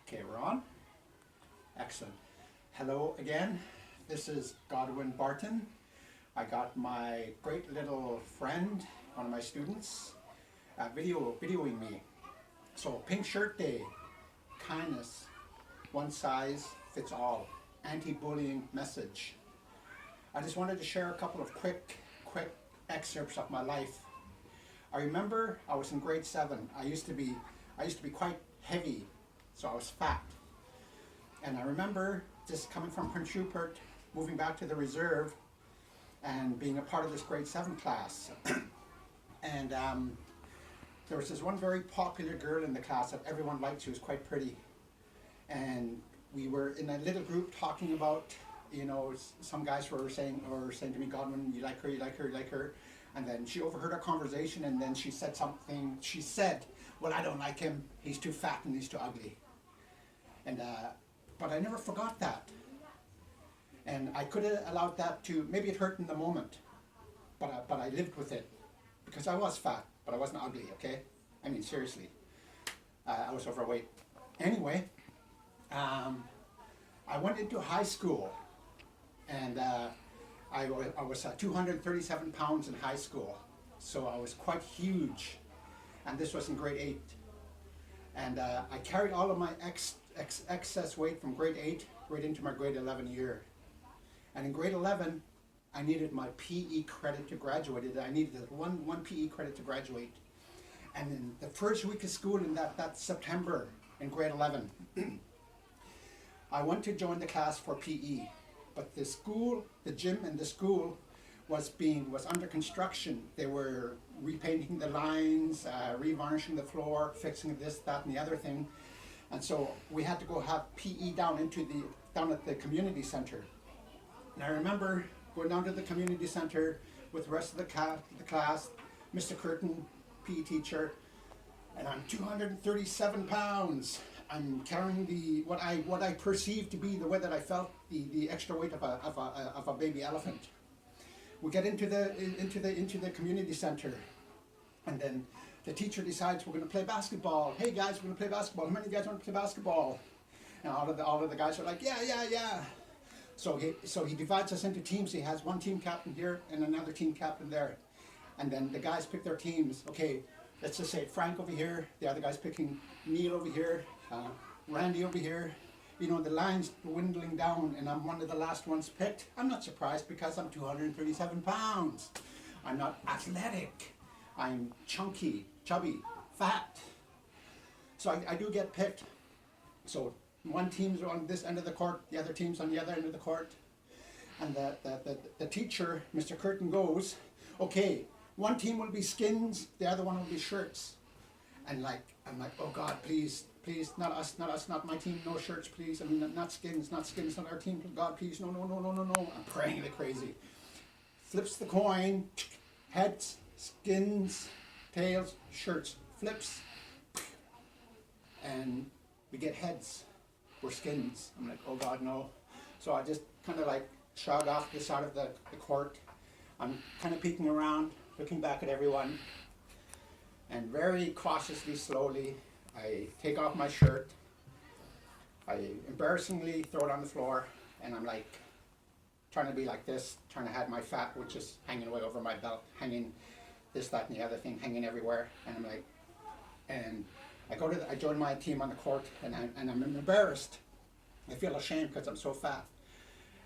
Okay, we're on. Excellent. Hello again. This is Godwin Barton. I got my great little friend, one of my students, videoing me. So, pink shirt day, kindness, one size fits all, anti-bullying message. I just wanted to share a couple of quick excerpts of my life. I remember I was in grade 7. I used to be quite heavy, so I was fat. And I remember just coming from Prince Rupert, moving back to the reserve, and being a part of this grade 7 class. And there was this one very popular girl in the class that everyone liked. She was quite pretty. And we were in a little group talking about, some guys were saying to me, Godwin, you like her, you like her, you like her. And then she overheard our conversation, and then she said something. She said, well, I don't like him. He's too fat and he's too ugly. And but I never forgot that. And I could have allowed that to, maybe it hurt in the moment, but I lived with it. Because I was fat, but I wasn't ugly, okay? I mean, seriously. I was overweight. Anyway, I went into high school, and I was 237 pounds in high school, so I was quite huge, and this was in grade 8. And I carried all of my excess weight from grade 8 right into my grade 11 year. And in grade 11, I needed my PE credit to graduate. I needed one PE credit to graduate. And in the first week of school in that September in grade 11, I went to join the class for PE. But the school, the gym and the school was under construction. They were repainting the lines, revarnishing the floor, fixing this, that, and the other thing. And so we had to go have PE down at the community center. And I remember going down to the community center with the rest of the class, Mr. Curtin, PE teacher, and I'm 237 pounds. I'm carrying what I perceived to be the way that I felt the extra weight of a baby elephant. We get into the community center, and then the teacher decides we're going to play basketball. Hey guys, we're going to play basketball. How many of you guys want to play basketball? And all of the guys are like, yeah. So he divides us into teams. He has one team captain here and another team captain there, and then the guys pick their teams. Okay, let's just say Frank over here. The other guy's picking Neil over here. Randy over here. The line's dwindling down, and I'm one of the last ones picked. I'm not surprised because I'm 237 pounds. I'm not athletic. I'm chunky, chubby, fat. So I do get picked. So one team's on this end of the court, the other team's on the other end of the court. And the teacher, Mr. Curtin, goes, okay, one team will be skins, the other one will be shirts. And I'm like, oh God, please, not us, not my team, no shirts, please. I mean, not skins, not our team, God, please, no. I'm praying like crazy. Flips the coin, heads, skins, tails, shirts, flips, and we get heads. We're skins. I'm like, oh God, no. So I just kind of shog off the side of the court. I'm kind of peeking around, looking back at everyone, and very cautiously, slowly, I take off my shirt. I embarrassingly throw it on the floor, and I'm trying to be like this, trying to hide my fat, which is hanging away over my belt, hanging this, that, and the other thing, hanging everywhere. And I join my team on the court, and I'm embarrassed. I feel ashamed because I'm so fat.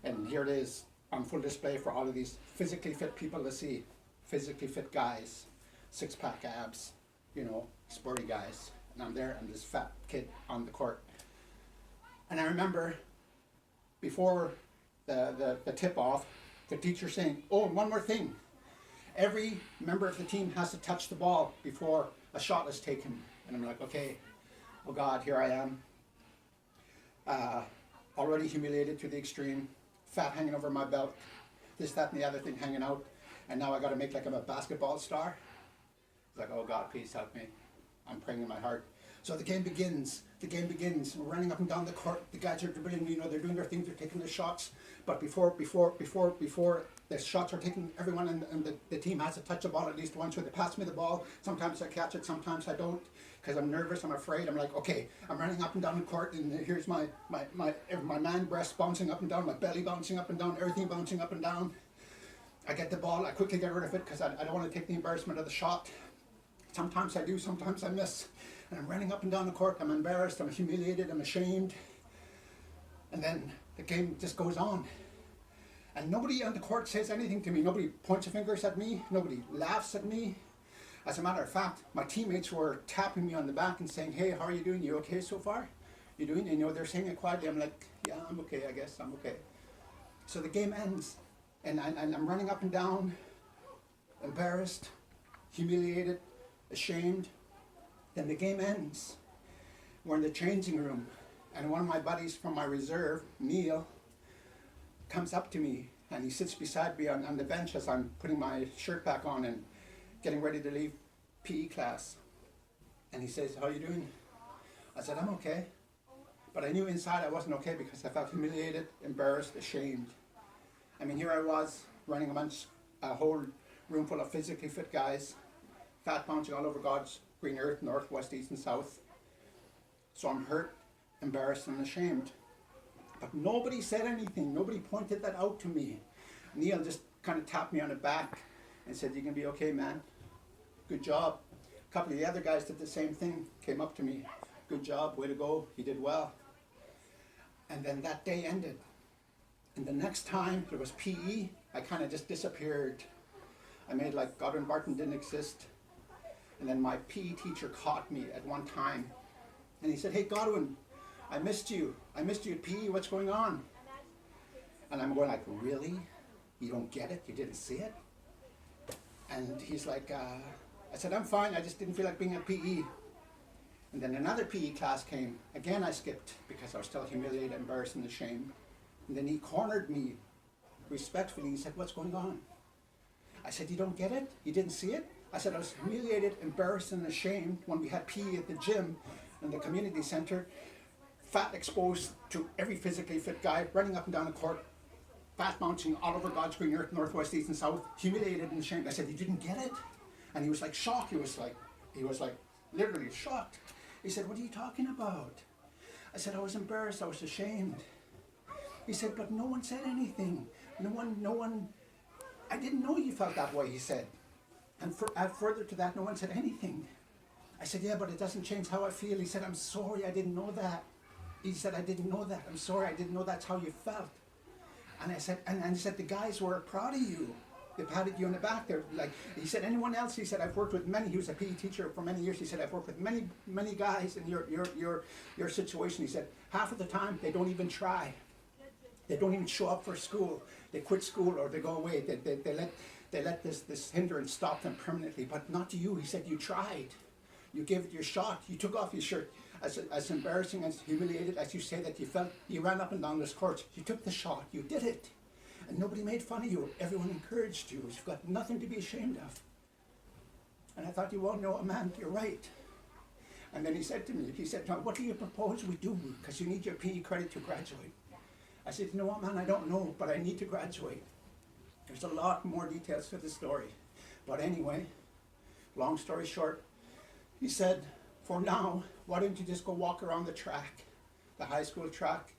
And here it is on full display for all of these physically fit people to see. Physically fit guys, six-pack abs, sporty guys. And I'm there, I'm this fat kid on the court. And I remember before the tip-off, the teacher saying, oh, and one more thing. Every member of the team has to touch the ball before a shot is taken. And I'm like, okay, oh God, here I am. Already humiliated to the extreme, fat hanging over my belt, this, that, and the other thing hanging out. And now I got to make I'm a basketball star. It's like, oh God, please help me. I'm praying in my heart. So the game begins. The game begins. We're running up and down the court. The guys are dribbling. You know, they're doing their thing. They're taking the shots. But before the shots are taken, everyone in the team has to touch the ball at least once. So they pass me the ball. Sometimes I catch it. Sometimes I don't, because I'm nervous. I'm afraid. I'm like, okay, I'm running up and down the court, and here's my man breast bouncing up and down, my belly bouncing up and down, everything bouncing up and down. I get the ball. I quickly get rid of it because I don't want to take the embarrassment of the shot. Sometimes I do. Sometimes I miss. And I'm running up and down the court. I'm embarrassed. I'm humiliated. I'm ashamed. And then the game just goes on. And nobody on the court says anything to me. Nobody points fingers at me. Nobody laughs at me. As a matter of fact, my teammates were tapping me on the back and saying, hey, how are you doing? You okay so far? You doing? You know, they're saying it quietly. I'm like, yeah, I'm okay, I guess. I'm okay. So the game ends. And I'm running up and down, embarrassed, humiliated, ashamed. Then the game ends. We're in the changing room. And one of my buddies from my reserve, Neil, comes up to me, and he sits beside me on the bench as I'm putting my shirt back on and getting ready to leave PE class. And he says, how are you doing? I said, I'm okay. But I knew inside I wasn't okay because I felt humiliated, embarrassed, ashamed. I mean, here I was running amongst a whole room full of physically fit guys, fat bouncing all over God's green earth, north, west, east, and south. So I'm hurt, embarrassed, and ashamed. But nobody said anything. Nobody pointed that out to me. Neil just kind of tapped me on the back and said, you're going to be okay, man. Good job. A couple of the other guys did the same thing, came up to me. Good job, way to go, you did well. And then that day ended. And the next time there was PE, I kind of just disappeared. I made like Godwin Barton didn't exist. And then my PE teacher caught me at one time. And he said, hey, Godwin, I missed you. I missed you at PE. What's going on? And I'm going like, really? You don't get it? You didn't see it? And he's like, I said, I'm fine. I just didn't feel like being at PE. And then another PE class came. Again, I skipped because I was still humiliated, embarrassed, and ashamed. And then he cornered me respectfully. He said, what's going on? I said, you don't get it? You didn't see it? I said, I was humiliated, embarrassed, and ashamed when we had PE at the gym in the community center. Fat exposed to every physically fit guy running up and down the court, fat bouncing all over God's green earth, northwest, east, and south, humiliated and ashamed. I said, you didn't get it? And he was like shocked. He was like literally shocked. He said, what are you talking about? I said, I was embarrassed, I was ashamed. He said, but no one said anything. No one, I didn't know you felt that way, he said. And further to that, no one said anything. I said, yeah, but it doesn't change how I feel. He said, I'm sorry, I didn't know that. He said, I didn't know that. I'm sorry, I didn't know that's how you felt. And I said, and he said, the guys were proud of you. They patted you on the back. They're like, he said, anyone else? He said, I've worked with many. He was a PE teacher for many years. He said, I've worked with many guys in your situation. He said, half of the time they don't even try. They don't even show up for school. They quit school or they go away. They let this hindrance stop them permanently. But not you. He said, you tried. You gave it your shot. You took off your shirt. As embarrassing, as humiliated as you say that you felt, you ran up and down this court. You took the shot. You did it. And nobody made fun of you. Everyone encouraged you. You've got nothing to be ashamed of. And I thought, you won't know, man, you're right. And then he said to me, now what do you propose we do? Because you need your PE credit to graduate. I said, you know what, man, I don't know, but I need to graduate. There's a lot more details to the story. But anyway, long story short, he said, for now, why don't you just go walk around the track, the high school track,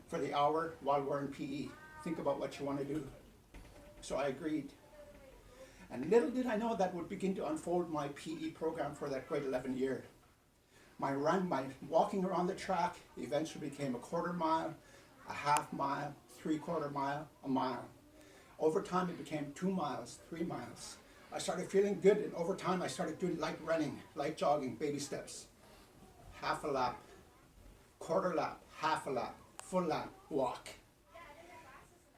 for the hour while we're in PE. Think about what you want to do. So I agreed. And little did I know that would begin to unfold my PE program for that grade 11 year. My walking around the track eventually became a quarter mile, a half mile, 3/4 mile, a mile. Over time it became 2 miles, 3 miles. I started feeling good, and over time I started doing light running, light jogging, baby steps. Half a lap, quarter lap, half a lap, full lap, walk.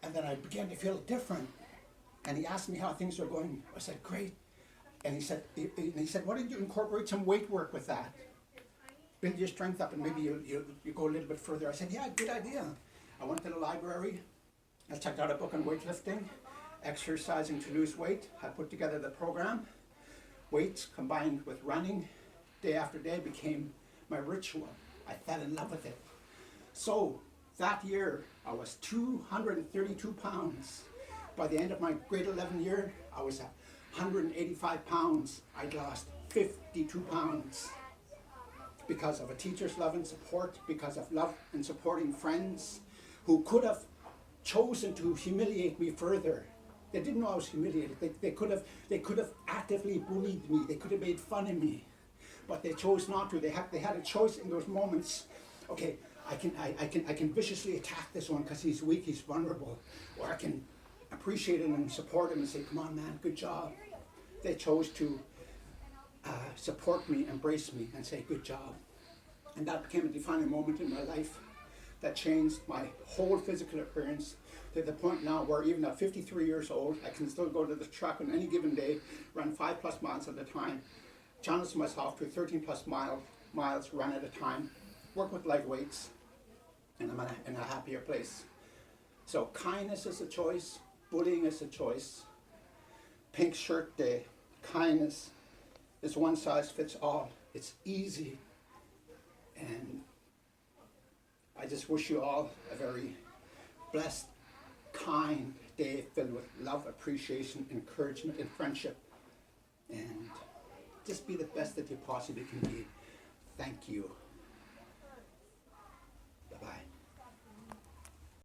And then I began to feel different. And he asked me how things were going. I said, great. And he said, why don't you incorporate some weight work with that? Build your strength up and maybe you go a little bit further. I said, yeah, good idea. I went to the library. I checked out a book on weightlifting, exercising to lose weight. I put together the program. Weights combined with running day after day became my ritual. I fell in love with it. So that year, I was 232 pounds. By the end of my grade 11 year, I was at 185 pounds. I'd lost 52 pounds because of a teacher's love and support, because of love and supporting friends who could have chosen to humiliate me further. They didn't know I was humiliated. They could have actively bullied me. They could have made fun of me, but they chose not to. They had a choice in those moments. Okay, I can viciously attack this one because he's weak, he's vulnerable, or I can appreciate him and support him and say, "Come on, man, good job." They chose to support me, embrace me, and say, "Good job." And that became a defining moment in my life that changed my whole physical appearance to the point now where even at 53 years old, I can still go to the track on any given day, run 5+ miles at a time, challenge myself to 13+ miles run at a time, work with light weights, and I'm in a happier place. So kindness is a choice, bullying is a choice. Pink shirt day, kindness is one size fits all. It's easy. And I just wish you all a very blessed, kind day filled with love, appreciation, encouragement, and friendship. And just be the best that you possibly can be. Thank you.